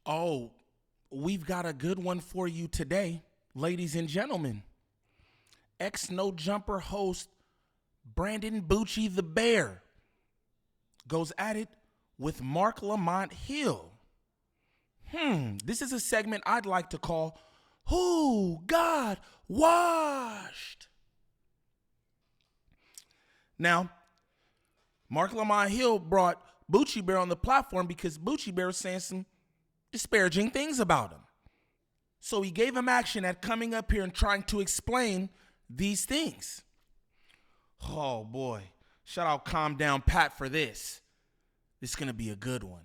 Oh, we've got a good one for you today, ladies and gentlemen. Ex-No Jumper host Brandon Bucci the Bear goes at it with Marc Lamont Hill. This is a segment I'd like to call Who Got Washed? Now, Marc Lamont Hill brought Bucci Bear on the platform because Bucci Bear was saying some disparaging things about him. So he gave him action at coming up here and trying to explain these things. Oh boy. Shout out Calm Down Pat for this. This is going to be a good one.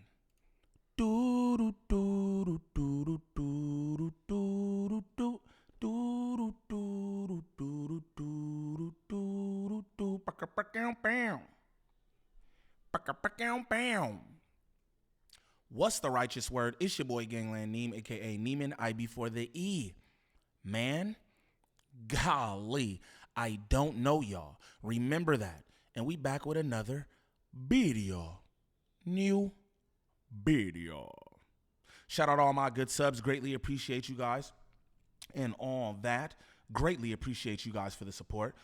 What's the righteous word? It's your boy Gangland Neem, aka Neiman, I before the E. Man, golly, I don't know y'all. Remember that. And we back with another video. New video. Shout out all my good subs. Greatly appreciate you guys. And all that. Greatly appreciate you guys for the support.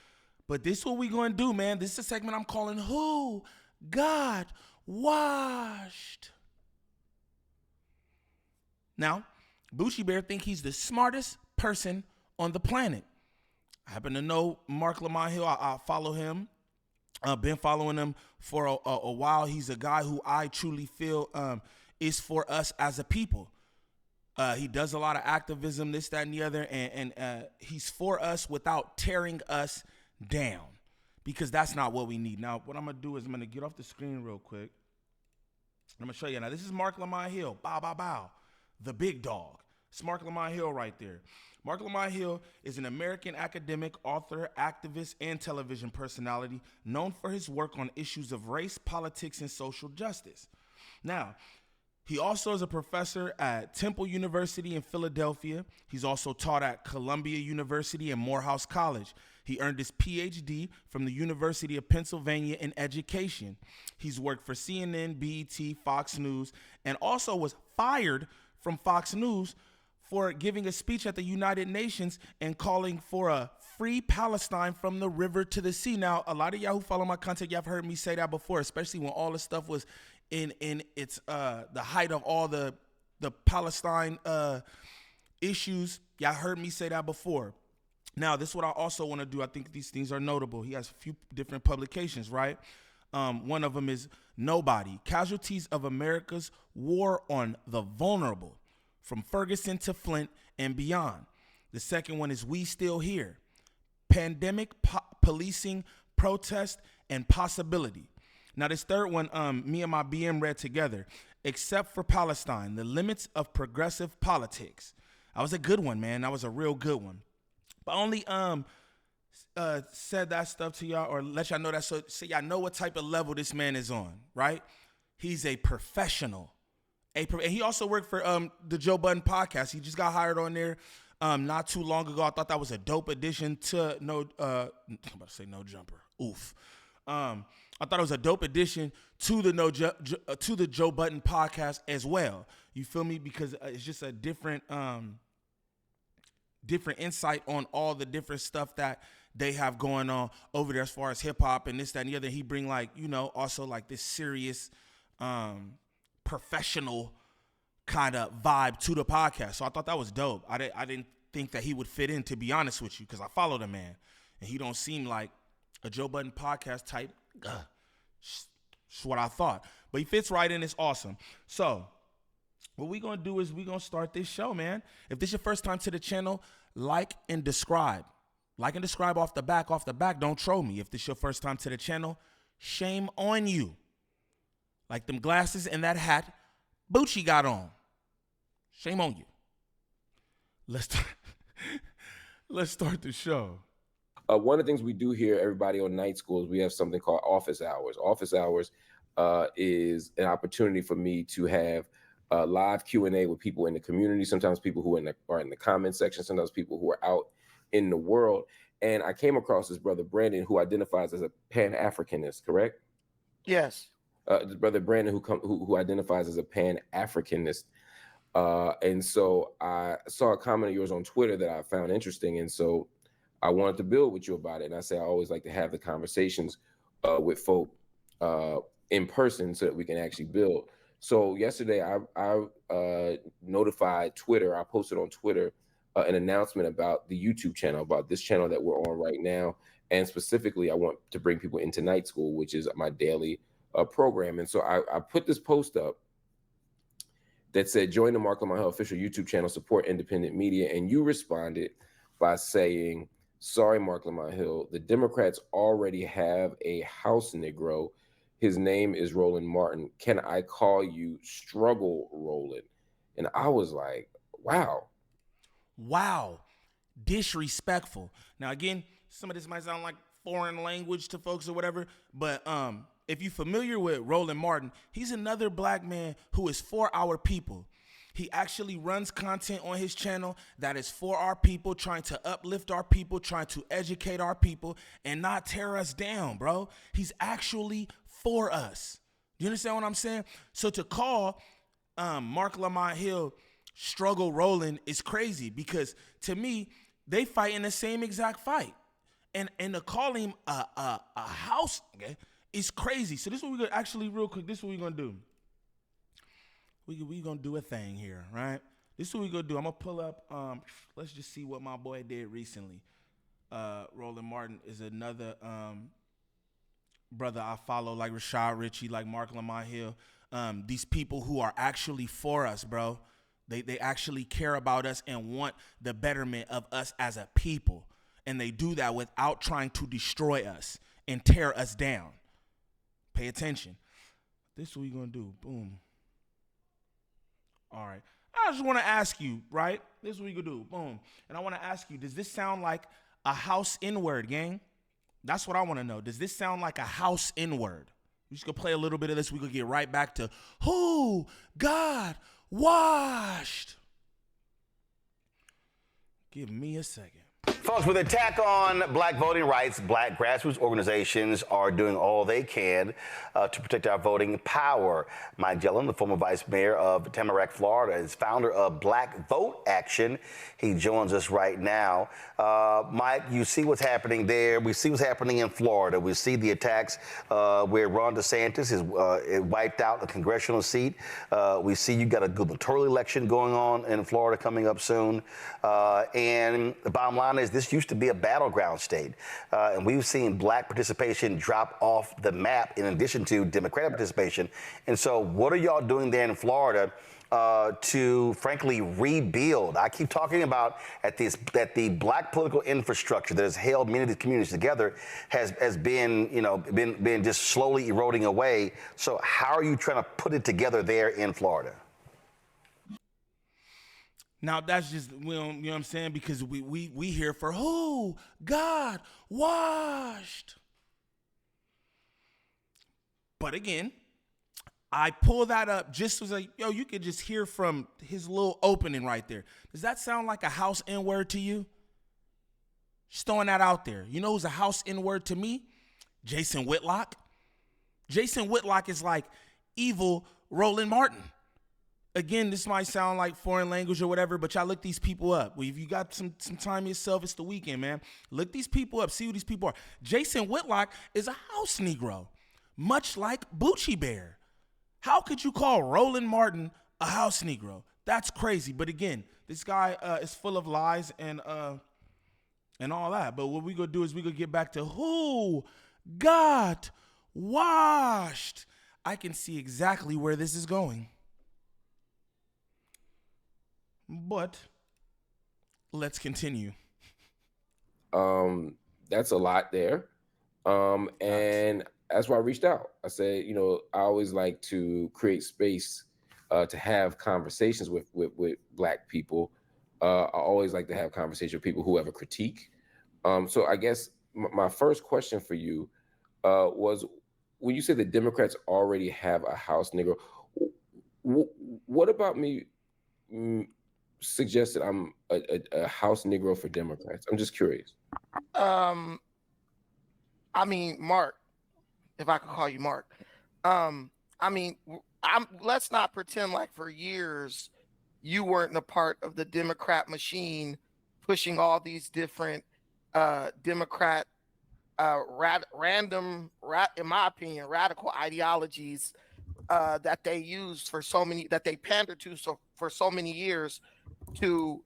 But this is what we going to do, man. This is a segment I'm calling Who Got Washed? Now, Bucci Bear think he's the smartest person on the planet. I happen to know Marc Lamont Hill. I follow him. I've been following him for a while. He's a guy who I truly feel is for us as a people. He does a lot of activism, this, that, and the other, and he's for us without tearing us down, because that's not what we need. Now, what I'm going to do is I'm going to get off the screen real quick. I'm going to show you. Now, this is Marc Lamont Hill. Bow, bow, bow. The big dog. It's Marc Lamont Hill right there. Marc Lamont Hill is an American academic, author, activist, and television personality known for his work on issues of race, politics, and social justice. Now, he also is a professor at Temple University in Philadelphia. He's also taught at Columbia University and Morehouse College. He earned his PhD from the University of Pennsylvania in education. He's worked for CNN, BET, Fox News, and also was fired from Fox News for giving a speech at the United Nations and calling for a free Palestine from the river to the sea. Now, a lot of y'all who follow my content, y'all have heard me say that before, especially when all this stuff was in its the height of all the Palestine issues. Y'all heard me say that before. Now, this is what I also want to do. I think these things are notable. He has a few different publications, right? One of them is Nobody, Casualties of America's War on the Vulnerable, from Ferguson to Flint and beyond. The second one is We Still Here, Pandemic, Policing, Protest, and Possibility. Now, this third one, me and my BM read together, Except for Palestine, The Limits of Progressive Politics. That was a good one, man. That was a real good one. But only said that stuff to y'all, or let y'all know that so y'all know what type of level this man is on, right? He's a professional. And he also worked for the Joe Budden podcast. He just got hired on there not too long ago. I thought that was a dope addition to I'm about to say No Jumper. Oof. I thought it was a dope addition to the to the Joe Budden podcast as well. You feel me? Because it's just a different insight on all the different stuff that they have going on over there as far as hip hop and this, that, and the other. He bring also like this serious, professional kind of vibe to the podcast. So I thought that was dope. I didn't think that he would fit in, to be honest with you, because I follow the man and he don't seem like a Joe Budden podcast type. That's what I thought, but he fits right in. It's awesome. So what we gonna do is we gonna start this show, man. If this is your first time to the channel, like and describe. Like and describe off the back. Don't troll me. If this is your first time to the channel, shame on you. Like them glasses and that hat Bucci got on. Shame on you. Let's start the show. One of the things we do here, everybody on Night School, is we have something called office hours. Office hours is an opportunity for me to have live Q&A with people in the community. Sometimes people who are in the comment section. Sometimes people who are out in the world. And I came across this brother Brandon, who identifies as a Pan-Africanist, correct? Yes. This brother Brandon, who identifies as a Pan-Africanist. And so I saw a comment of yours on Twitter that I found interesting. And so I wanted to build with you about it. And I say I always like to have the conversations with folk in person so that we can actually build. So yesterday I notified Twitter. I posted on Twitter an announcement about the YouTube channel, about this channel that we're on right now. And specifically, I want to bring people into night school, which is my daily program. And so I put this post up that said, join the Marc Lamont official YouTube channel, support independent media. And you responded by saying, sorry, Marc Lamont Hill, the Democrats already have a House Negro. His name is Roland Martin. Can I call you Struggle Roland? And I was like, wow. Wow. Disrespectful. Now, again, some of this might sound like foreign language to folks or whatever, but if you're familiar with Roland Martin, he's another black man who is for our people. He actually runs content on his channel that is for our people, trying to uplift our people, trying to educate our people, and not tear us down, bro. He's actually for us. You understand what I'm saying? So to call Marc Lamont Hill Struggle Roland is crazy, because to me, they fight in the same exact fight. And to call him a house, okay, is crazy. So this is what we're gonna actually real quick. This is what we're gonna do. We gonna do a thing here, right? This is what we're gonna do. I'm gonna pull up. Let's just see what my boy did recently. Roland Martin is another brother I follow, like Rashad Ritchie, like Marc Lamont Hill. These people who are actually for us, bro. They actually care about us and want the betterment of us as a people. And they do that without trying to destroy us and tear us down. Pay attention. This is what we're going to do. Boom. All right. I just want to ask you, right? This is what we could do. Boom. And I want to ask you, does this sound like a house N-word, gang? That's what I want to know. Does this sound like a house N-word? We just going to play a little bit of this. We could get right back to who God washed. Give me a second. Folks, with the attack on black voting rights, black grassroots organizations are doing all they can to protect our voting power. Mike Gillum, the former vice mayor of Tamarack, Florida, is founder of Black Vote Action. He joins us right now. Mike, you see what's happening there. We see what's happening in Florida. We see the attacks where Ron DeSantis is wiped out a congressional seat. We see you got a gubernatorial election going on in Florida coming up soon. And the bottom line is this used to be a battleground state. And we've seen black participation drop off the map in addition to Democratic participation. And so what are y'all doing there in Florida to frankly rebuild? I keep talking about that the black political infrastructure that has held many of these communities together has been, been just slowly eroding away. So how are you trying to put it together there in Florida? Now that's just, you know what I'm saying? Because we here for who God washed. But again, I pull that up just as you could just hear from his little opening right there. Does that sound like a house N-word to you? Just throwing that out there. You know who's a house N-word to me? Jason Whitlock. Jason Whitlock is like evil Roland Martin. Again, this might sound like foreign language or whatever, but y'all look these people up. Well, if you got some time yourself, it's the weekend, man. Look these people up. See who these people are. Jason Whitlock is a house Negro, much like Bucci Bear. How could you call Roland Martin a house Negro? That's crazy. But again, this guy is full of lies and all that. But what we gonna do is we gonna get back to who got washed. I can see exactly where this is going. But let's continue. That's a lot there. And that's why I reached out. I said, I always like to create space to have conversations with black people. I always like to have conversations with people who have a critique. So I guess my first question for you was, when you say the Democrats already have a House Negro, what about me suggested I'm a House Negro for Democrats? I'm just curious. I mean, Mark, if I could call you Mark. Let's not pretend like for years you weren't a part of the Democrat machine pushing all these different Democrat in my opinion, radical ideologies that they used for so many, that they pandered to for so many years to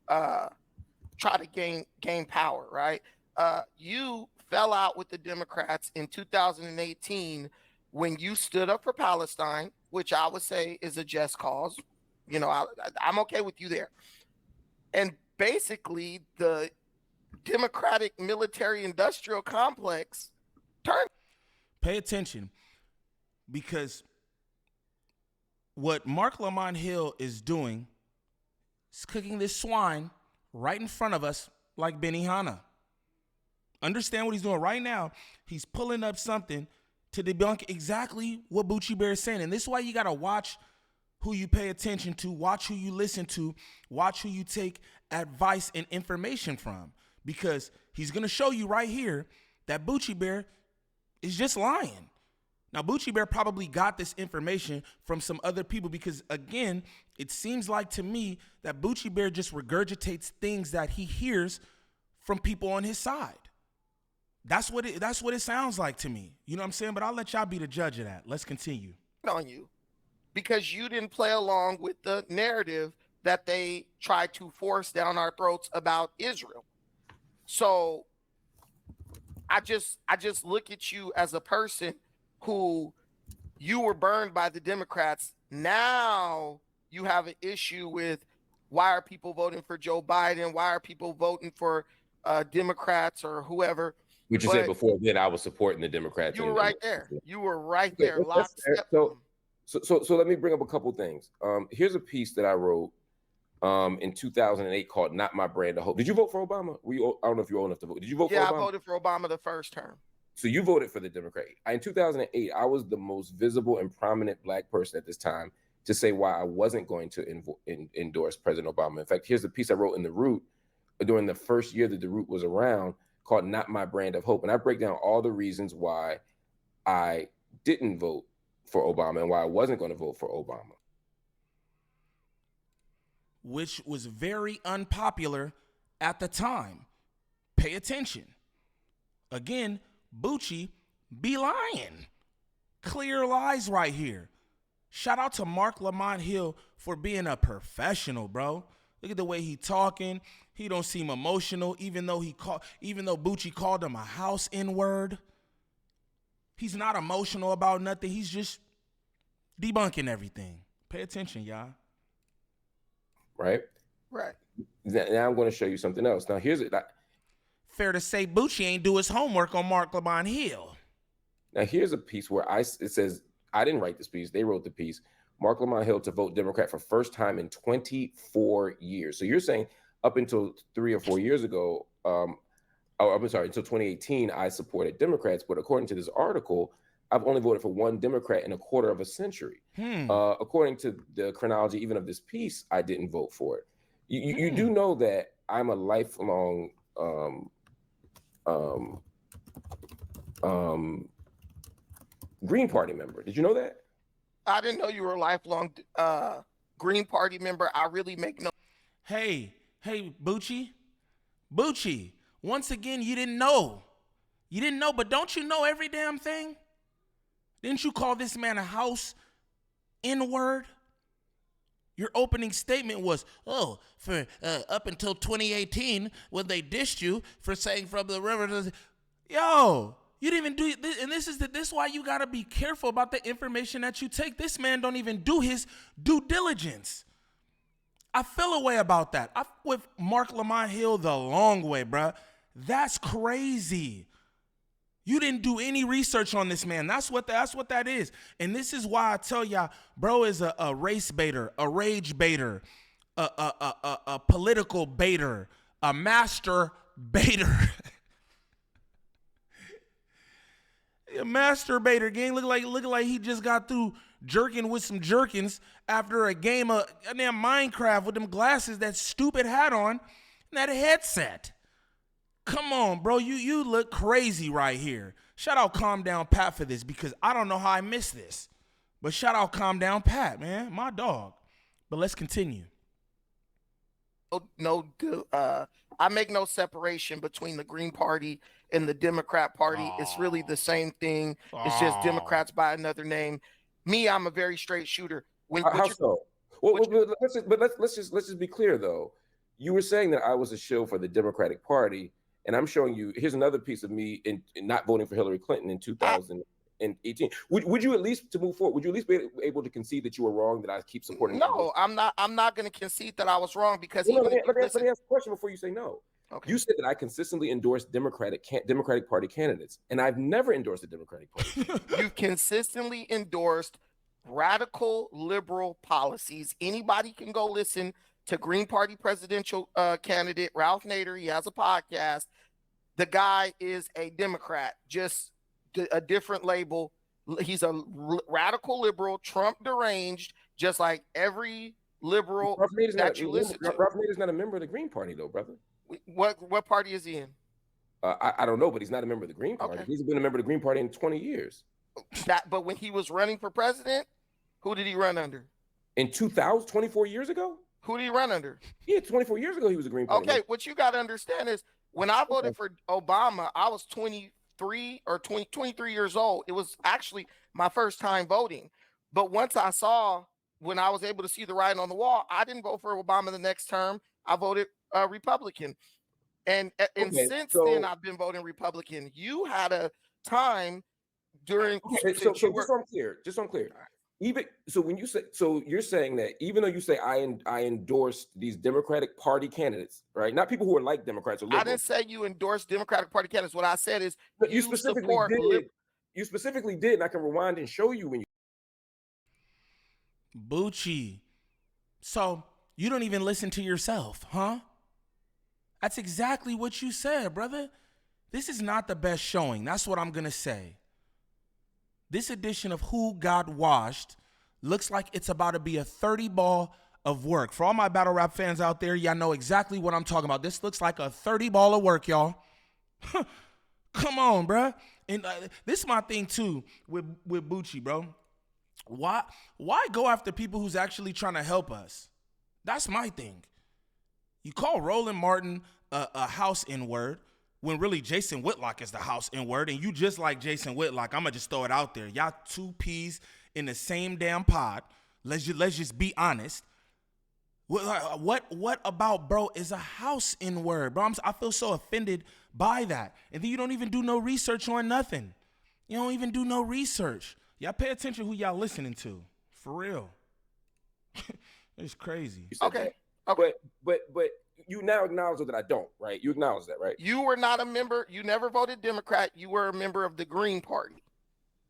try to gain power, right? You fell out with the Democrats in 2018 when you stood up for Palestine, which I would say is a just cause. You know, I'm okay with you there. And basically, the Democratic military industrial complex turned. Pay attention, because what Marc Lamont Hill is doing is cooking this swine right in front of us like Benihana. Understand what he's doing right now. He's pulling up something to debunk exactly what Bucci Bear is saying. And this is why you got to watch who you pay attention to, watch who you listen to, watch who you take advice and information from. Because he's going to show you right here that Bucci Bear is just lying. Now, Bucci Bear probably got this information from some other people because, again, it seems like to me that Bucci Bear just regurgitates things that he hears from people on his side. That's what it sounds like to me. You know what I'm saying? But I'll let y'all be the judge of that. Let's continue. On you because you didn't play along with the narrative that they tried to force down our throats about Israel. So I just look at you as a person who you were burned by the Democrats. Now you have an issue with why are people voting for Joe Biden? Why are people voting for Democrats or whoever? Which you said before then, I was supporting the Democrats. You were right there. You were right there. So let me bring up a couple things. Here's a piece that I wrote in 2008 called "Not My Brand of Hope." Did you vote for Obama? I don't know if you're old enough to vote. Did you vote for Obama? Yeah, I voted for Obama the first term. So you voted for the Democrat. In 2008, I was the most visible and prominent Black person at this time to say why I wasn't going to endorse President Obama. In fact, here's the piece I wrote in The Root during the first year that The Root was around called "Not My Brand of Hope." And I break down all the reasons why I didn't vote for Obama and why I wasn't going to vote for Obama. Which was very unpopular at the time. Pay attention. Again, Bucci be lying. Clear lies right here. Shout out to Marc Lamont Hill for being a professional, bro. Look at the way he talking. He don't seem emotional, even though Bucci called him a house N-word. He's not emotional about nothing. He's just debunking everything. Pay attention, y'all. Right. Now I'm going to show you something else. Now here's it. Fair to say Bucci ain't do his homework on Marc Lamont Hill. Now here's a piece where it says, I didn't write this piece. They wrote the piece. Marc Lamont Hill to vote Democrat for first time in 24 years. So you're saying up until 3 or 4 years ago, until 2018, I supported Democrats. But according to this article, I've only voted for one Democrat in a quarter of a century. According to the chronology, even of this piece, I didn't vote for it. You do know that I'm a lifelong Green Party member. Did you know that? I didn't know you were a lifelong Green Party member. I really make no. Hey, Bucci, once again, you didn't know, but don't you know every damn thing? Didn't you call this man a house N-word? Your opening statement was, for up until 2018, when they dissed you for saying from the river. Yo, you didn't even do this, and this is why you gotta be careful about the information that you take. This man don't even do his due diligence. I feel a way about that. I with Marc Lamont Hill the long way, bruh. That's crazy. You didn't do any research on this man. That's what that is. And this is why I tell y'all, bro is a race baiter, a rage baiter, a political baiter, a master baiter. A masturbator, gang. Look like he just got through jerking with some jerkins after a game of damn Minecraft with them glasses that stupid hat on and that headset. Come on, bro. You look crazy right here. Shout out Calm Down Pat for this, because I don't know how I missed this. But shout out Calm Down Pat, man. My dog. But let's continue. I make no separation between the Green Party and the Democrat Party. It's really the same thing. It's just Democrats by another name. Me, I'm a very straight shooter. How so? Well, let's just be clear though. You were saying that I was a shill for the Democratic Party, and I'm showing you. Here's another piece of me in not voting for Hillary Clinton in 2018. Would you at least, to move forward, would you at least be able to concede that you were wrong, that I keep supporting? No, I'm not going to concede that I was wrong, because let me ask a question before you say no. Okay. You said that I consistently endorsed Democratic Party candidates, and I've never endorsed the Democratic Party. You've consistently endorsed radical liberal policies. Anybody can go listen to Green Party presidential candidate Ralph Nader. He has a podcast. The guy is a Democrat, just a different label. He's a radical liberal, Trump deranged, just like every liberal that you listen to. Ralph Nader's not a member of the Green Party, though, brother. What party is he in? I don't know, but he's not a member of the Green Party. Okay. He's been a member of the Green Party in 20 years. But when he was running for president, who did he run under? In 2000, 24 years ago? Who did he run under? Yeah, 24 years ago he was a Green Party. Okay, what you got to understand is, when I voted for Obama, I was 23 years old. It was actually my first time voting. But when I was able to see the writing on the wall, I didn't vote for Obama the next term. I voted Republican. And since then, I've been voting Republican. You had a time during. Okay, so just so I'm clear. Even so, when you say, so you're saying that even though you say I endorsed these Democratic Party candidates, right? Not people who are like Democrats or liberals. I didn't say you endorsed Democratic Party candidates. What I said is you specifically did. You specifically did, and I can rewind and show you when you. Bucci. So you don't even listen to yourself, huh? That's exactly what you said, brother. This is not the best showing. That's what I'm gonna say. This edition of Who Got Washed looks like it's about to be a 30 ball of work. For all my battle rap fans out there, y'all know exactly what I'm talking about. This looks like a 30 ball of work, y'all. Come on, bro. And this is my thing too with Bucci, bro. Why go after people who's actually trying to help us? That's my thing. You call Roland Martin a house N-word, when really Jason Whitlock is the house N-word, and you just like Jason Whitlock. I'm gonna just throw it out there. Y'all two peas in the same damn pod. Let's just be honest. What about bro is a house N-word, bro? I feel so offended by that. And then you don't even do no research on nothing. You don't even do no research. Y'all pay attention who y'all listening to. For real. It's crazy. Okay. But you now acknowledge that I don't, right? You acknowledge that, right? You were not a member. You never voted Democrat. You were a member of the Green Party.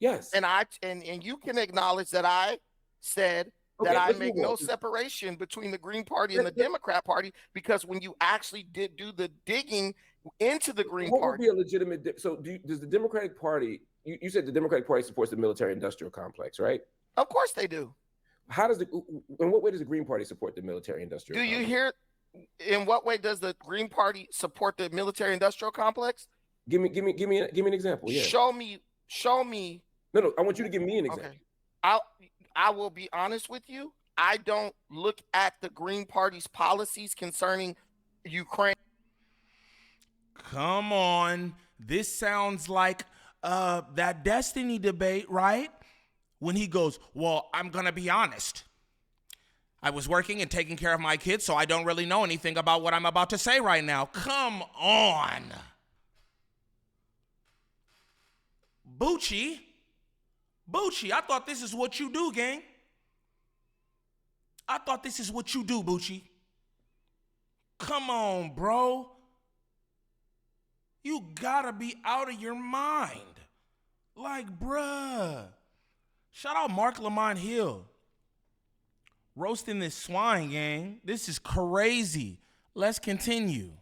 Yes. And and you can acknowledge that I said that I make no separation between the Green Party and the Democrat Party, because when you actually did do the digging into the Green Party. What would be a legitimate? So does the Democratic Party? You said the Democratic Party supports the military-industrial complex, right? Of course they do. In what way does the Green Party support the military-industrial complex? Do you hear? In what way does the Green Party support the military-industrial complex? Give me an example. Yeah. Show me. No, I want you to give me an example. Okay. I will be honest with you. I don't look at the Green Party's policies concerning Ukraine. Come on. This sounds like that Destiny debate, right? When he goes, well, I'm going to be honest. I was working and taking care of my kids, so I don't really know anything about what I'm about to say right now. Come on. Bucci, I thought this is what you do, gang. I thought this is what you do, Bucci. Come on, bro. You gotta be out of your mind. Like, bruh. Shout out Marc Lamont Hill. Roasting this swine, gang. This is crazy. Let's continue.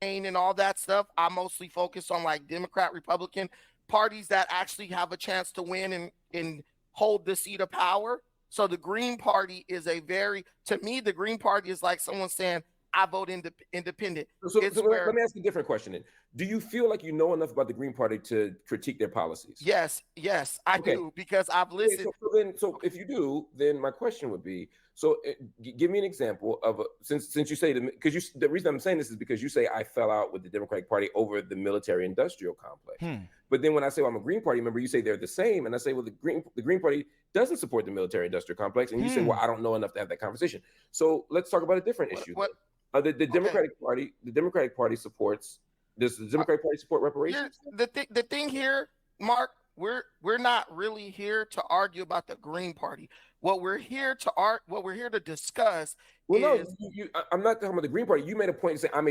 And all that stuff, I mostly focus on like Democrat, Republican parties that actually have a chance to win and hold the seat of power. So the Green Party is to me, the Green Party is like someone saying, I vote independent. So let me ask you a different question then. Do you feel like you know enough about the Green Party to critique their policies? Yes, I do, because I've listened. So if you do, then my question would be, So give me an example of since you say because the reason I'm saying this is because you say I fell out with the Democratic Party over the military-industrial complex. But then when I say, well, I'm a Green Party member, you say they're the same, and I say, well, the Green Party doesn't support the military-industrial complex, and you say, well, I don't know enough to have that conversation. So let's talk about a different issue. The Democratic Party supports. Does the Democratic Party support reparations? The thing here, Mark, we're not really here to argue about the Green Party. What we're here to discuss. Well, no, I'm not talking about the Green Party. You made a point to say I'm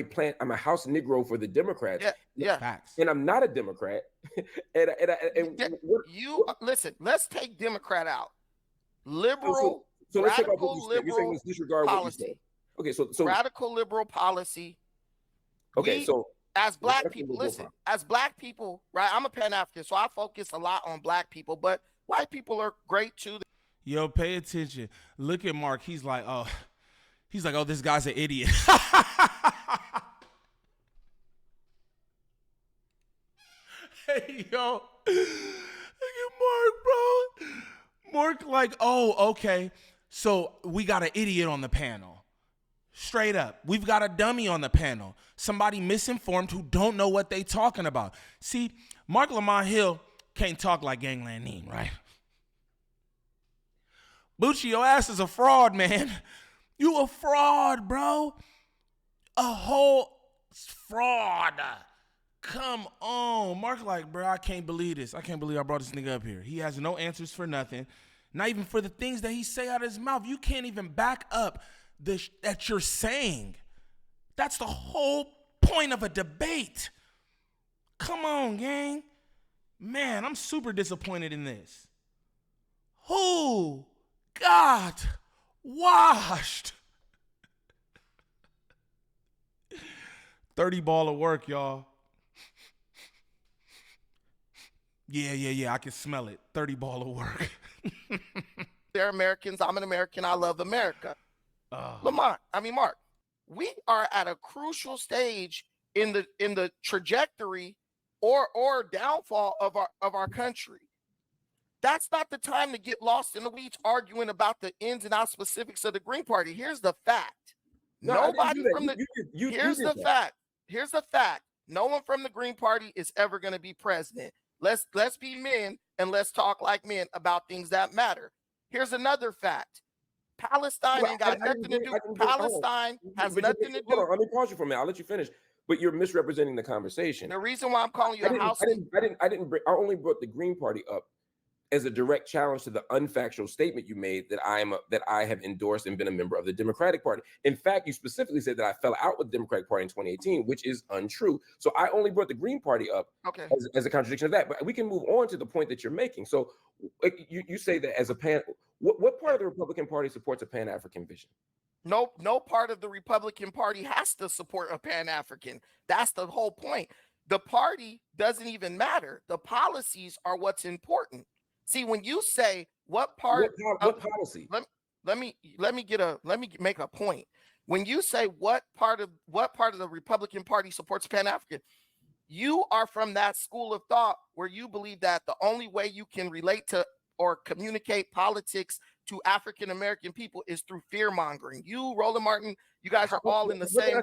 a House Negro for the Democrats. Yeah. Facts. And I'm not a Democrat. Listen. Let's take Democrat out. Liberal, so let's take radical off what you said. You're saying let's disregard policy. what you said. Okay, so radical liberal policy. Okay, so as black people, as black people, right? I'm a Pan-African, so I focus a lot on black people, but white people are great too. Yo, pay attention. Look at Mark. He's like, oh, this guy's an idiot. Hey, yo, look at Mark, bro. Mark like, oh, okay. So we got an idiot on the panel. Straight up. We've got a dummy on the panel. Somebody misinformed who don't know what they talking about. See, Marc Lamont Hill can't talk like Gangland Neem, right? Bucci, your ass is a fraud, man. You a fraud, bro. A whole fraud. Come on. Mark like, bro, I can't believe this. I can't believe I brought this nigga up here. He has no answers for nothing. Not even for the things that he say out of his mouth. You can't even back up that you're saying. That's the whole point of a debate. Come on, gang. Man, I'm super disappointed in this. Who got washed? 30 ball of work, y'all. Yeah, I can smell it. 30 ball of work. They're Americans. I'm an American. I love America. Mark, we are at a crucial stage in the trajectory or downfall of our country. That's not the time to get lost in the weeds arguing about the ins and outs specifics of the Green Party. Here's the fact. Here's the fact. No one from the Green Party is ever going to be president. Let's be men and let's talk like men about things that matter. Here's another fact. Palestine ain't got nothing to do. Palestine has nothing to do. Hold on, let me pause you for a minute. I'll let you finish. But you're misrepresenting the conversation. The reason why I'm calling you a house. I only brought the Green Party up as a direct challenge to the unfactual statement you made that I have endorsed and been a member of the Democratic Party. In fact, you specifically said that I fell out with the Democratic Party in 2018, which is untrue. So I only brought the Green Party up as a contradiction of that. But we can move on to the point that you're making. So you say that as a what part of the Republican Party supports a Pan-African vision? No part of the Republican Party has to support a Pan-African. That's the whole point. The party doesn't even matter. The policies are what's important. See, when you say what policy? Let me make a point. When you say what part of the Republican Party supports Pan-African, you are from that school of thought where you believe that the only way you can relate to or communicate politics to African American people is through fear mongering. You, Roland Martin, you guys are all in the same.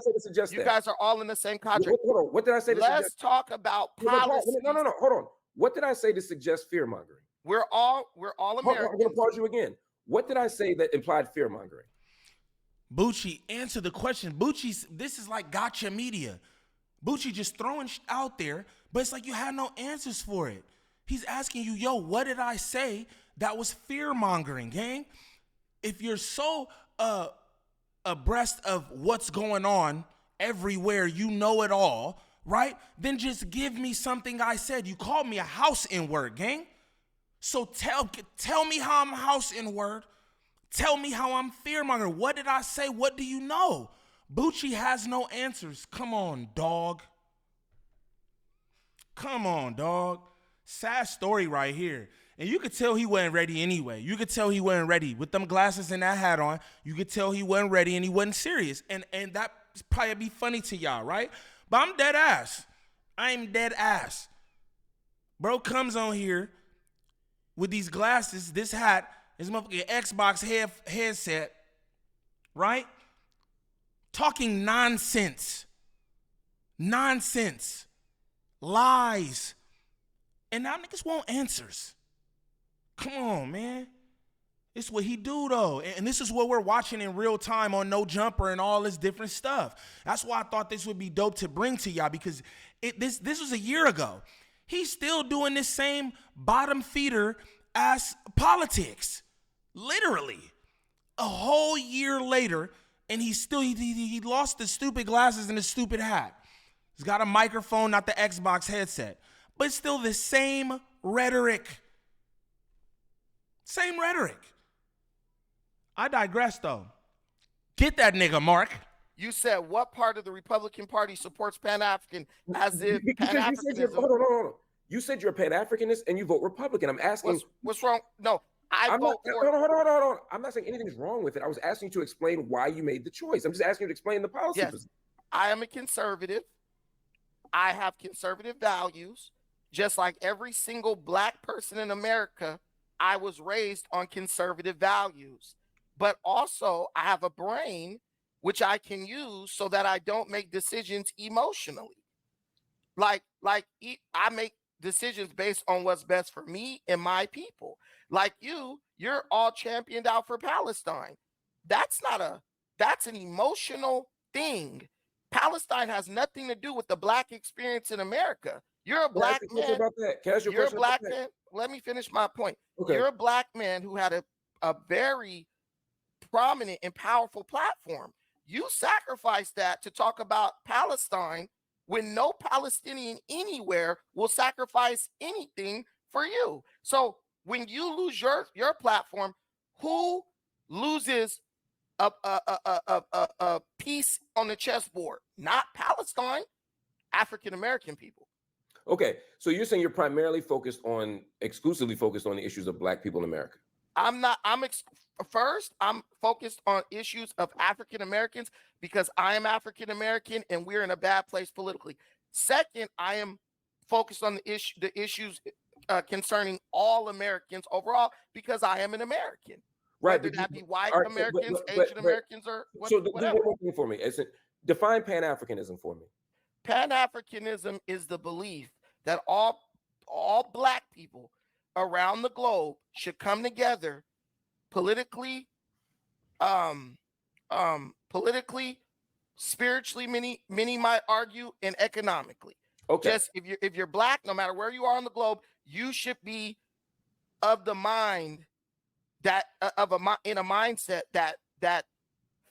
You guys are all in the same contract. Hold on. What did I say? Let's talk about policy. No. Hold on. What did I say to suggest fear mongering? We're all Americans. I'm going to pause you again. What did I say that implied fear mongering? Bucci, answer the question. Bucci, this is like gotcha media. Bucci just throwing out there, but it's like you had no answers for it. He's asking you, yo, what did I say that was fear mongering, gang? If you're so abreast of what's going on everywhere, you know it all, right? Then just give me something I said. You called me a house N-word, gang. So tell me how I'm a house N-word. Tell me how I'm fear-monger. What did I say? What do you know? Bucci has no answers. Come on, dog. Come on, dog. Sad story right here. And you could tell he wasn't ready anyway. You could tell he wasn't ready. With them glasses and that hat on, you could tell he wasn't ready and he wasn't serious. And that probably be funny to y'all, right? But I'm dead ass. I'm dead ass. Bro comes on here with these glasses, this hat, his motherfucking Xbox headset, right? Talking nonsense, lies, and now niggas want answers. Come on, man. It's what he do though, and this is what we're watching in real time on No Jumper and all this different stuff. That's why I thought this would be dope to bring to y'all, because this was a year ago. He's still doing this same bottom feeder ass politics, literally, a whole year later, and he lost the stupid glasses and the stupid hat. He's got a microphone, not the Xbox headset, but still the same rhetoric. Same rhetoric. I digress, though. Get that nigga, Mark. You said what part of the Republican Party supports Pan-African, as if Pan-Africanism... Hold on. You said you're a Pan-Africanist and you vote Republican. I'm asking... What's wrong? No, Hold on. I'm not saying anything's wrong with it. I was asking you to explain why you made the choice. I'm just asking you to explain the policy. Yes, I am a conservative. I have conservative values. Just like every single Black person in America, I was raised on conservative values. But also, I have a brain which I can use so that I don't make decisions emotionally. Like I make decisions based on what's best for me and my people. Like you're all championed out for Palestine. That's an emotional thing. Palestine has nothing to do with the Black experience in America. You're a Black man. You're a Black man. Let me finish my point. Okay. You're a Black man who had a very prominent and powerful platform. You sacrificed that to talk about Palestine when no Palestinian anywhere will sacrifice anything for you. So when you lose your platform, who loses a piece on the chessboard? Not Palestine, African American people. Okay, so you're saying you're exclusively focused on the issues of Black people in America. First, I'm focused on issues of African Americans because I am African American and we're in a bad place politically. Second, I am focused on the issues concerning all Americans overall because I am an American. Right, whether that be white Americans, Asian Americans, or whatever. So do one thing for me. Define Pan-Africanism for me. Pan-Africanism is the belief that all Black people around the globe should come together politically, spiritually, many might argue, and economically. Okay. Just if you're Black, no matter where you are on the globe, you should be of the mind that in a mindset that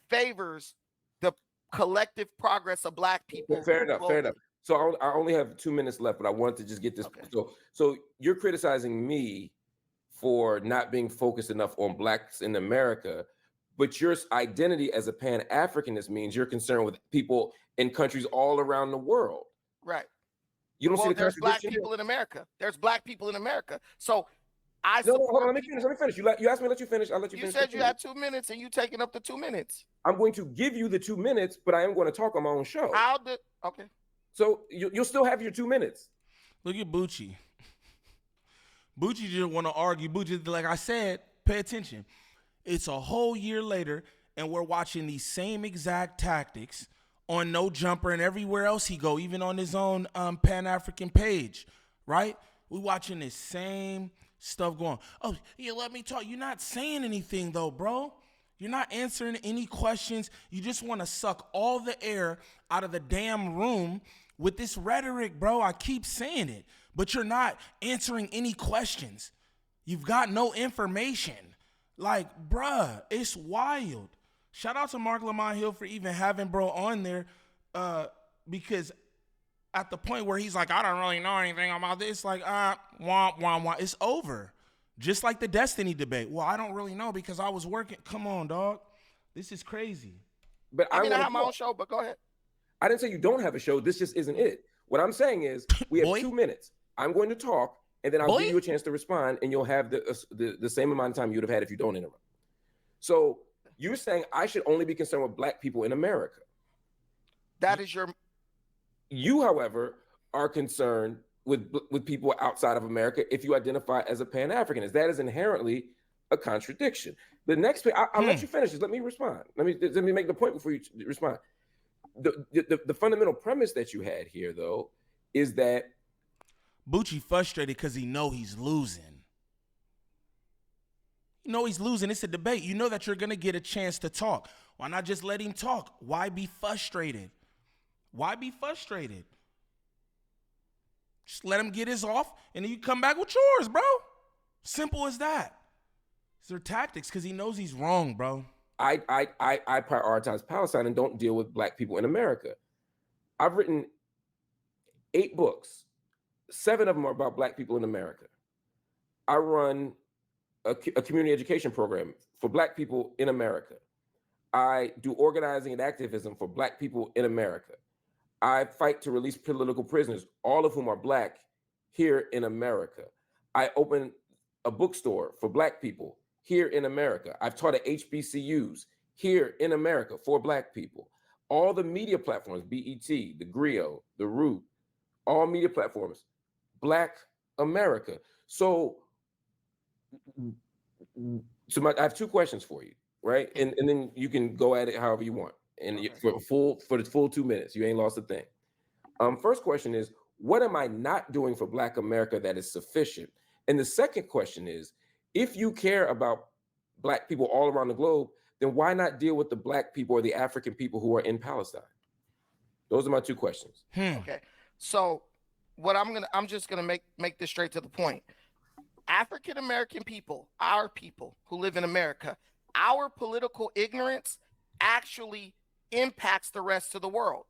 favors the collective progress of Black people. Fair enough. So I only have 2 minutes left, but I want to just get this. Okay. So you're criticizing me for not being focused enough on Blacks in America, but your identity as a Pan-Africanist means you're concerned with people in countries all around the world. Right. You don't see the there's Black people in America. There's Black people in America. So hold on, let me finish. You asked me to let you finish. I'll let you finish. You said you had 2 minutes and you taking up the 2 minutes. I'm going to give you the 2 minutes, but I am going to talk on my own show. Okay. So you'll still have your 2 minutes. Look at Bucci. Bucci didn't want to argue. Bucci, like I said, pay attention. It's a whole year later, and we're watching these same exact tactics on No Jumper and everywhere else he go, even on his own Pan-African page, right? We watching this same stuff going. Oh, yeah, let me talk. You're not saying anything though, bro. You're not answering any questions. You just want to suck all the air out of the damn room with this rhetoric, bro. I keep saying it, but you're not answering any questions. You've got no information. Like, bruh, it's wild. Shout out to Marc Lamont for even having bro on there, because at the point where he's like, I don't really know anything about this, like, wah, it's over. Just like the Destiny debate. Well, I don't really know because I was working. Come on, dog. This is crazy. But I have my own show, but go ahead. I didn't say you don't have a show. This just isn't it. What I'm saying is we have 2 minutes. I'm going to talk, and then I'll give you a chance to respond, and you'll have the same amount of time you would have had if you don't interrupt. So you're saying I should only be concerned with Black people in America. That is your... You, however, are concerned with people outside of America if you identify as a Pan-Africanist. That is inherently a contradiction. The next thing, I'll let you finish this. Let me respond. Let me make the point before you respond. The fundamental premise that you had here, though, is that Bucci frustrated because he know he's losing. You know he's losing. It's a debate. You know that you're going to get a chance to talk. Why not just let him talk? Why be frustrated? Why be frustrated? Just let him get his off, and then you come back with yours, bro. Simple as that. These are tactics because he knows he's wrong, bro. I prioritize Palestine and don't deal with Black people in America. I've written 8 books. 7 of them are about Black people in America. I run a community education program for Black people in America. I do organizing and activism for Black people in America. I fight to release political prisoners, all of whom are Black, here in America. I open a bookstore for Black people here in America. I've taught at HBCUs here in America for Black people. All the media platforms, BET, the Griot, the Root, all media platforms, Black America. So I have 2 questions for you, right? And then you can go at it however you want. And for the full 2 minutes, you ain't lost a thing. First question is, what am I not doing for Black America that is sufficient? And the second question is, if you care about Black people all around the globe, then why not deal with the Black people or the African people who are in Palestine? Those are my 2 questions. Okay. So what I'm just gonna make this straight to the point. African American people, our people who live in America, our political ignorance actually impacts the rest of the world.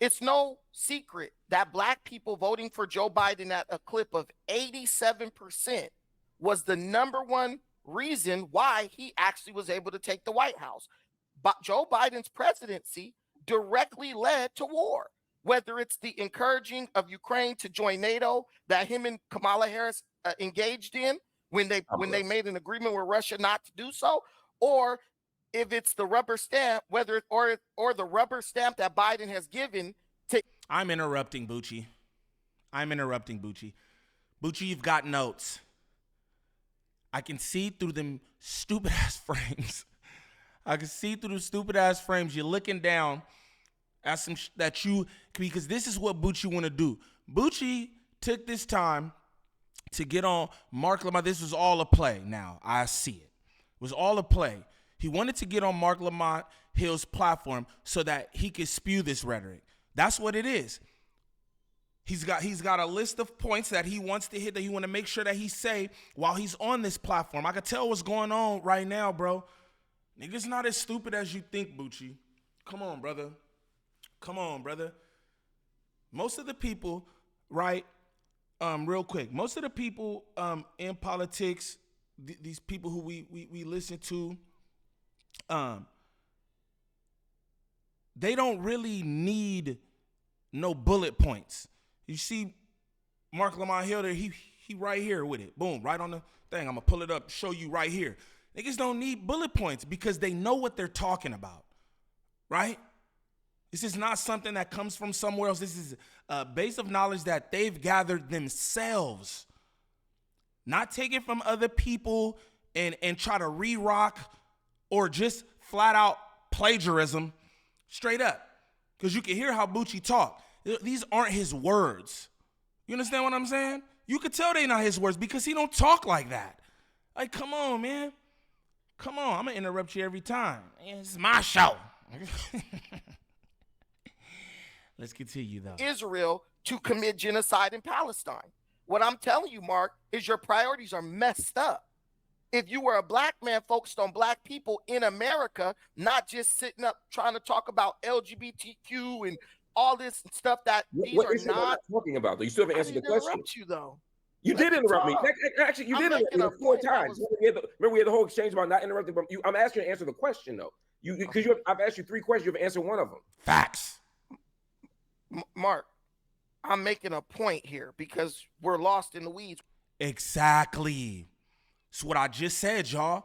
It's no secret that Black people voting for Joe Biden at a clip of 87% was the #1 reason why he actually was able to take the White House. But Joe Biden's presidency directly led to war, whether it's the encouraging of Ukraine to join NATO that him and Kamala Harris engaged in when they made an agreement with Russia not to do so, or if it's the rubber stamp, whether or the rubber stamp that Biden has given to. I'm interrupting Bucci. Bucci, you've got notes. I can see through them stupid ass frames. You're looking down at some because this is what Bucci want to do. Bucci took this time to get on Marc Lamont. This was all a play. Now I see it. It was all a play. He wanted to get on Marc Lamont Hill's platform so that he could spew this rhetoric. That's what it is. He's got a list of points that he wants to hit, that he want to make sure that he say while he's on this platform. I can tell what's going on right now, bro. Niggas not as stupid as you think, Bucci. Come on, brother. Most of the people, right, real quick, most of the people in politics, these people who we listen to, they don't really need no bullet points. You see Marc Lamont Hill there, he right here with it. Boom, right on the thing. I'm going to pull it up, show you right here. Niggas don't need bullet points because they know what they're talking about, right? This is not something that comes from somewhere else. This is a base of knowledge that they've gathered themselves, not taken from other people and try to re-rock or just flat out plagiarism straight up. Because you can hear how Bucci talk. These aren't his words. You understand what I'm saying? You could tell they not his words because he don't talk like that. Like, come on, man. Come on. I'm going to interrupt you every time. It's my show. Let's continue, though. Israel to commit genocide in Palestine. What I'm telling you, Mark, is your priorities are messed up. If you were a Black man focused on Black people in America, not just sitting up trying to talk about LGBTQ and all this stuff that these what are issue am I talking about, though? You still haven't answered the question. Interrupt you, though. You did interrupt me. Actually, you did interrupt me 4 times. Remember, we had the whole exchange about not interrupting. But I'm asking you to answer the question, though. I've asked you 3 questions. You've answered one of them. Facts. Mark, I'm making a point here because we're lost in the weeds. Exactly. That's what I just said, y'all.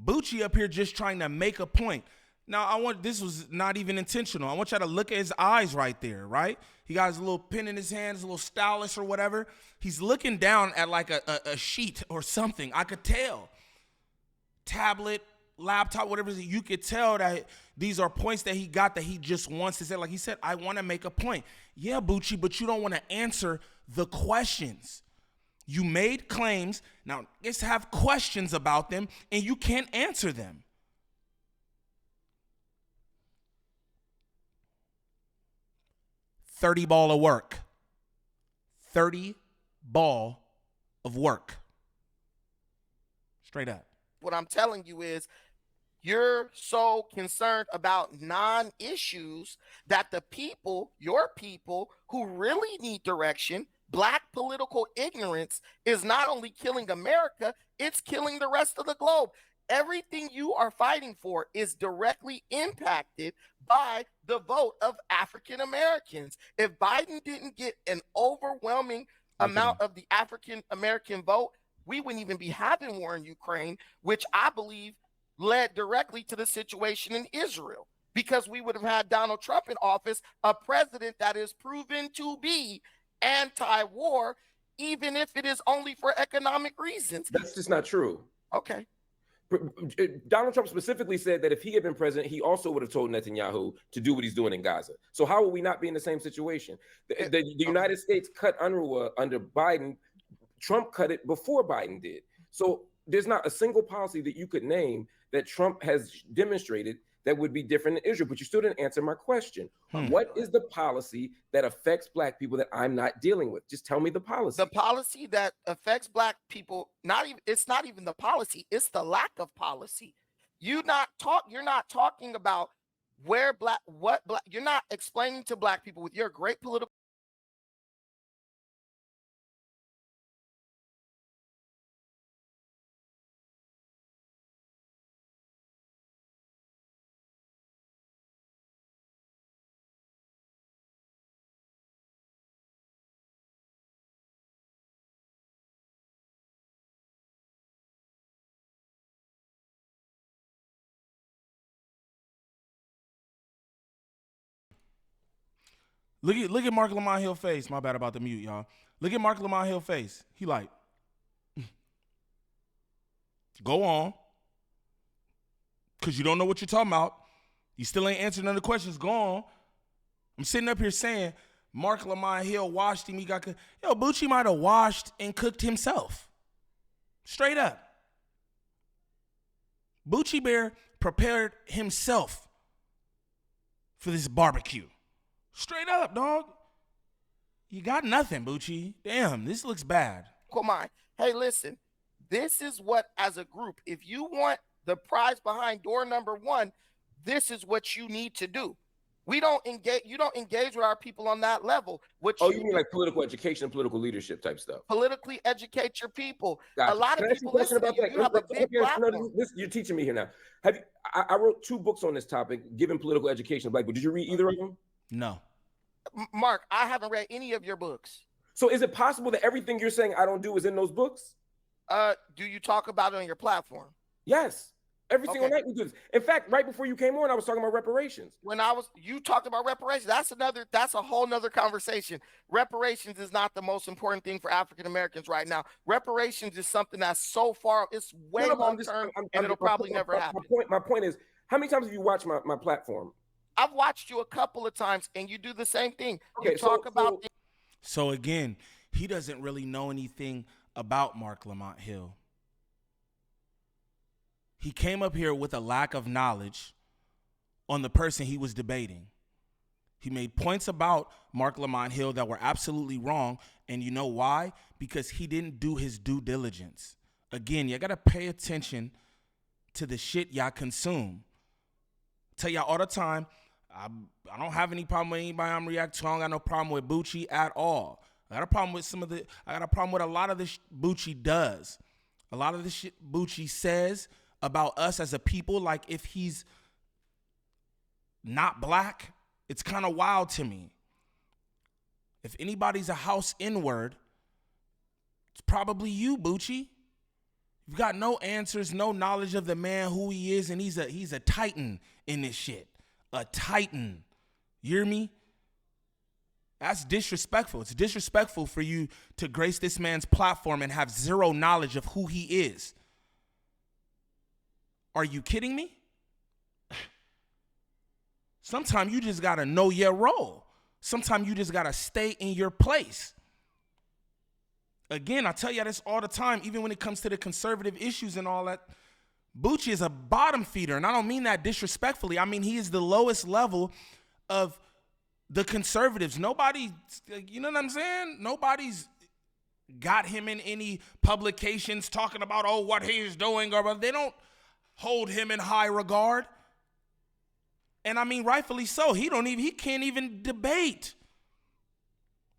Bucci up here just trying to make a point. Now, this was not even intentional. I want y'all to look at his eyes right there, right? He got his little pen in his hand, his little stylus or whatever. He's looking down at like a sheet or something. I could tell. tablet, laptop, whatever it is, you could tell that these are points that he got that he just wants to say. Like he said, I want to make a point. Yeah, Bucci, but you don't want to answer the questions. You made claims. Now, let's have questions about them, and you can't answer them. $30 ball of work. 30 ball of work. Straight up. What I'm telling you is you're so concerned about non-issues that the people, your people who really need direction, Black political ignorance, is not only killing America, it's killing the rest of the globe. Everything you are fighting for is directly impacted by the vote of African Americans. If Biden didn't get an overwhelming amount of the African American vote, we wouldn't even be having war in Ukraine, which I believe led directly to the situation in Israel, because we would have had Donald Trump in office, a president that is proven to be anti-war, even if it is only for economic reasons. That's just not true. Okay. Donald Trump specifically said that if he had been president, he also would have told Netanyahu to do what he's doing in Gaza. So how would we not be in the same situation? The United States cut UNRWA under Biden. Trump cut it before Biden did. So there's not a single policy that you could name that Trump has demonstrated that would be different in Israel. But you still didn't answer my question. What is the policy that affects Black people that I'm not dealing with? Just tell me the policy. The policy that affects Black people, it's not even the policy, it's the lack of policy. You're not talking about you're not explaining to Black people with your great political. Look at Marc Lamont Hill face. My bad about the mute, y'all. Look at Marc Lamont Hill face. He like, go on. Because you don't know what you're talking about. You still ain't answering none of the questions. Go on. I'm sitting up here saying Marc Lamont Hill washed him. Bucci might have washed and cooked himself. Straight up. Bucci Bear prepared himself for this barbecue. Straight up, dog. You got nothing, Bucci. Damn, this looks bad. Come on. Hey, listen. This is what, as a group, if you want the prize behind door number one, this is what you need to do. You don't engage with our people on that level. You mean like political education, political leadership type stuff? Politically educate your people. Gotcha. A lot of people listen to you. You have a big platform. You're teaching me here now. I wrote 2 books on this topic, giving political education to Black people. Did you read either of them? No. Mark, I haven't read any of your books. So is it possible that everything you're saying I don't do is in those books? Do you talk about it on your platform? Yes. Every single night we do this. In fact, right before you came on, I was talking about reparations. You talked about reparations. That's a whole nother conversation. Reparations is not the most important thing for African Americans right now. Reparations is something that's so far, it's way long term, and it'll probably never happen. My point is, how many times have you watched my platform? I've watched you a couple of times, and you do the same thing. Okay, you talk about. So again, he doesn't really know anything about Marc Lamont Hill. He came up here with a lack of knowledge on the person he was debating. He made points about Marc Lamont Hill that were absolutely wrong. And you know why? Because he didn't do his due diligence. Again, you got to pay attention to the shit y'all consume. Tell y'all all the time, I don't have any problem with anybody I'm reacting to. I don't got no problem with Bucci at all. I got a problem with a lot of the Bucci does. A lot of the shit Bucci says about us as a people, like if he's not Black, it's kind of wild to me. If anybody's a house N-word, it's probably you, Bucci. You've got no answers, no knowledge of the man, who he is, and he's a titan in this shit. A titan. You hear me? That's disrespectful. It's disrespectful for you to grace this man's platform and have zero knowledge of who he is. Are you kidding me? Sometimes you just got to know your role. Sometimes you just got to stay in your place. Again, I tell you this all the time, even when it comes to the conservative issues and all that. Bucci is a bottom feeder, and I don't mean that disrespectfully. I mean, he is the lowest level of the conservatives. Nobody, you know what I'm saying? Nobody's got him in any publications talking about, oh, what he's doing, or they don't hold him in high regard. And I mean, rightfully so. He can't even debate.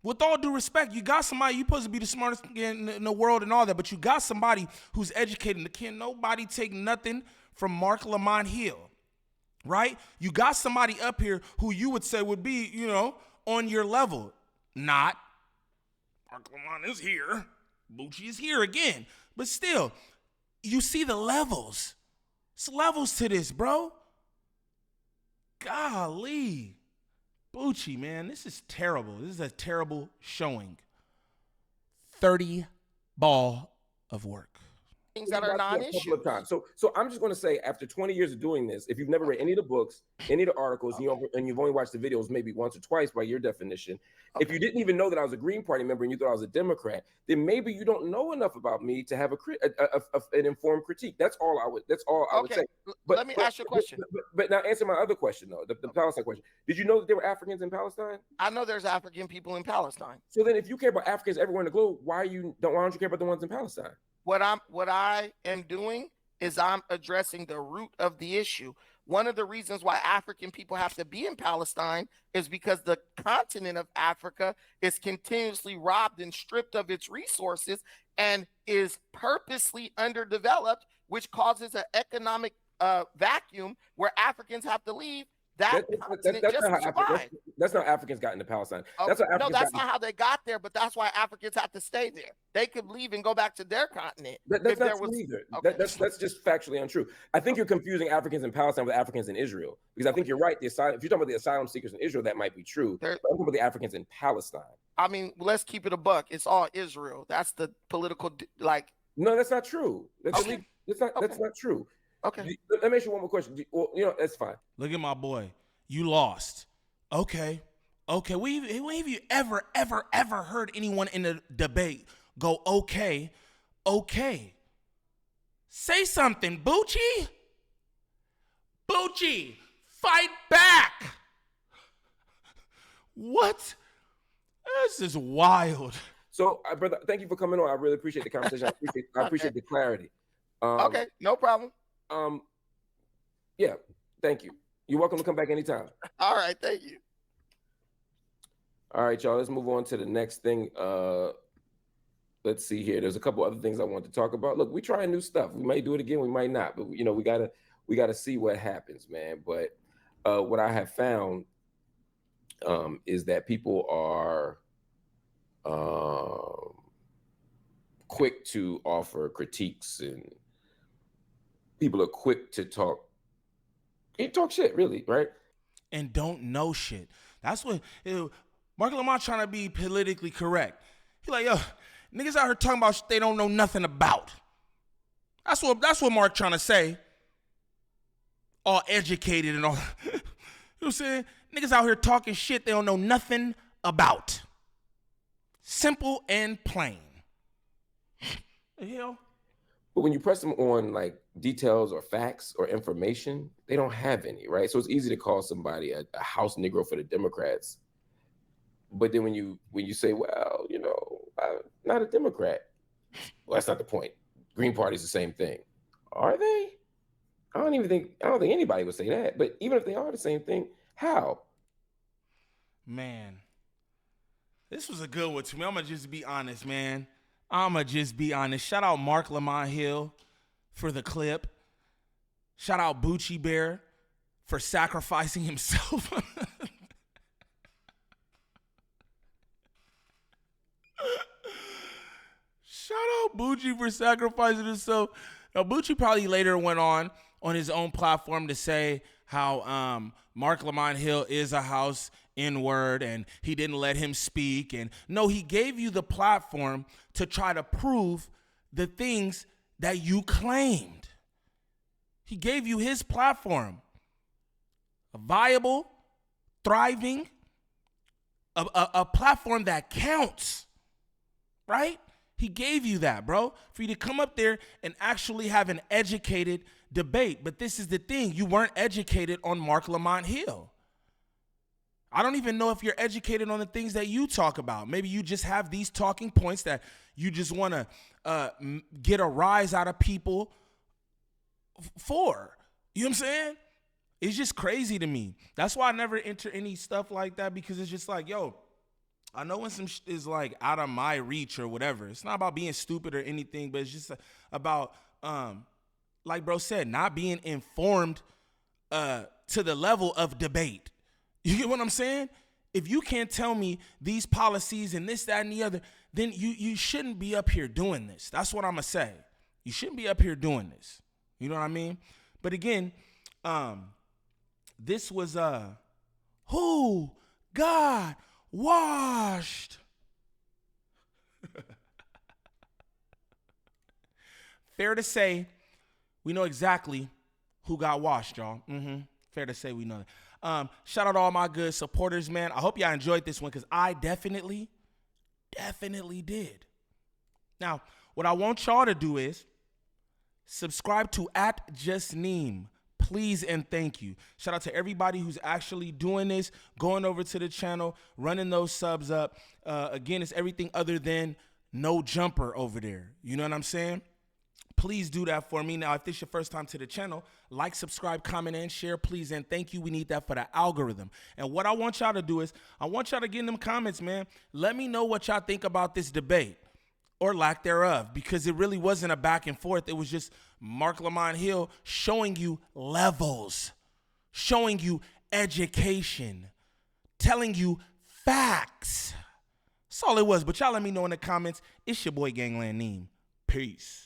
With all due respect, you got somebody, you're supposed to be the smartest in the world and all that, but you got somebody who's educated. Can't nobody take nothing from Marc Lamont Hill, right? You got somebody up here who you would say would be, on your level. Not. Marc Lamont is here. Bucci is here again. But still, you see the levels. It's levels to this, bro. Golly. Bucci, man, this is terrible. This is a terrible showing. 30 ball of work. Things that are non-issues. So I'm just going to say, after 20 years of doing this, if you've never read any of the books, any of the articles, and you've only watched the videos maybe once or twice by your definition, if you didn't even know that I was a Green Party member and you thought I was a Democrat, then maybe you don't know enough about me to have an informed critique. That's all I would say. But let me ask you a question. But now answer my other question though, the Palestine question. Did you know that there were Africans in Palestine? I know there's African people in Palestine. So then, if you care about Africans everywhere in the globe, why don't you care about the ones in Palestine? What I am doing is I'm addressing the root of the issue. One of the reasons why African people have to be in Palestine is because the continent of Africa is continuously robbed and stripped of its resources and is purposely underdeveloped, which causes an economic vacuum where Africans have to leave. That's not how Africans got into Palestine. Okay. That's not how they got there, but that's why Africans have to stay there. They could leave and go back to their continent. That's not true either. Okay. That's just factually untrue. I think you're confusing Africans in Palestine with Africans in Israel, because I think you're right. If you're talking about the asylum seekers in Israel, that might be true. But I'm talking about the Africans in Palestine. I mean, let's keep it a buck. It's all Israel. That's the political, like. No, that's not true. That's not true. Okay. Let me ask you one more question. That's fine. Look at my boy. You lost. Okay. When have you ever heard anyone in a debate go, okay? Say something, Bucci. Bucci, fight back. What? This is wild. So, brother, thank you for coming on. I really appreciate the conversation. I appreciate the clarity. Okay, no problem. Yeah, thank you. You're welcome to come back anytime. All right, thank you. All right, y'all, let's move on to the next thing. Let's see here. There's a couple other things I want to talk about. Look, we trying new stuff. We might do it again, we might not, but we gotta see what happens, man. But what I have found is that people are quick to offer critiques, and people are quick to talk shit, really, right? And don't know shit. That's what Marc Lamont trying to be politically correct. He like, yo, niggas out here talking about shit they don't know nothing about. That's what Mark trying to say. All educated and all. You know what I'm saying? Niggas out here talking shit they don't know nothing about. Simple and plain. The hell? But when you press them on like details or facts or information, they don't have any, right? So it's easy to call somebody a house Negro for the Democrats. But then when you say, well, I'm not a Democrat, well, that's not the point. Green Party's the same thing. Are they? I don't think anybody would say that. But even if they are the same thing, how? Man, this was a good one to me. I'm gonna just be honest, man. Shout out Marc Lamont Hill for the clip. Shout out Bucci Bear for sacrificing himself. Shout out Bucci for sacrificing himself. Now, Bucci probably later went on his own platform to say how Marc Lamont Hill is a house N-word and he didn't let him speak. And no, he gave you the platform to try to prove the things that you claimed. He gave you his platform. A viable, thriving, a platform that counts, right? He gave you that, bro, for you to come up there and actually have an educated debate. But this is the thing. You weren't educated on Marc Lamont Hill. I don't even know if you're educated on the things that you talk about. Maybe you just have these talking points that you just want to get a rise out of people for. You know what I'm saying? It's just crazy to me. That's why I never enter any stuff like that, because it's just like, yo, I know when some shit is like out of my reach or whatever. It's not about being stupid or anything, but it's just about, like bro said, not being informed to the level of debate. You get what I'm saying? If you can't tell me these policies and this, that, and the other, then you shouldn't be up here doing this. That's what I'm going to say. You shouldn't be up here doing this. You know what I mean? But again, this was who God washed. Fair to say, we know exactly who got washed, y'all. Fair to say we know that. Shout out to all my good supporters, man. I hope y'all enjoyed this one, because I definitely did. Now, what I want y'all to do is subscribe to @JustNeem. Please and thank you. Shout out to everybody who's actually doing this, going over to the channel, running those subs up. Again, it's everything other than no jumper over there. You know what I'm saying? Please do that for me. Now, if this is your first time to the channel, like, subscribe, comment, and share, please and thank you. We need that for the algorithm. And what I want y'all to do is, I want y'all to get in them comments, man. Let me know what y'all think about this debate, or lack thereof, because it really wasn't a back and forth. It was just Marc Lamont Hill showing you levels, showing you education, telling you facts. That's all it was. But y'all let me know in the comments. It's your boy Gangland Neem. Peace.